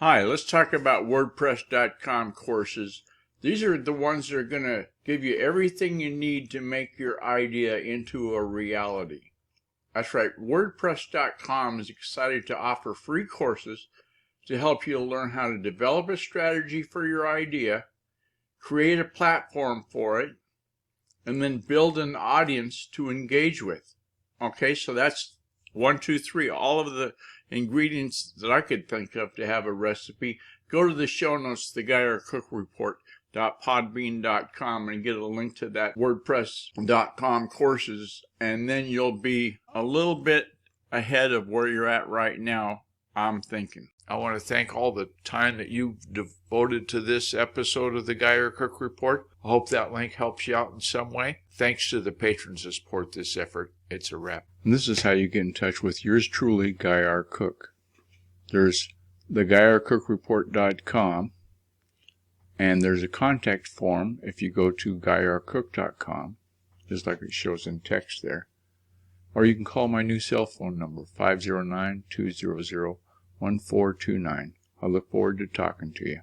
Hi, let's talk about WordPressdotcom courses. These are the ones that are going to give you everything you need to make your idea into a reality. That's right, WordPress.com is excited to offer free courses to help you learn how to develop a strategy for your idea, create a platform for it, and then build an audience to engage with. Okay, so that's 1, 2, 3, all of the ingredients that I could think of to have a recipe. Go to the show notes, theguyarcookreport.podbean.com, and get a link to that WordPress.com courses, and then you'll be a little bit ahead of where you're at right now, I'm thinking. I want to thank all the time that you've devoted to this episode of the Guy R. Cook Report. I hope that link helps you out in some way. Thanks to the patrons that support this effort. It's a wrap. And this is how you get in touch with yours truly, Guy R. Cook. There's theguyarcookreport.com, and there's a contact form if you go to guyarcook.com, just like it shows in text there. Or you can call my new cell phone number, 509-200-1429. I look forward to talking to you.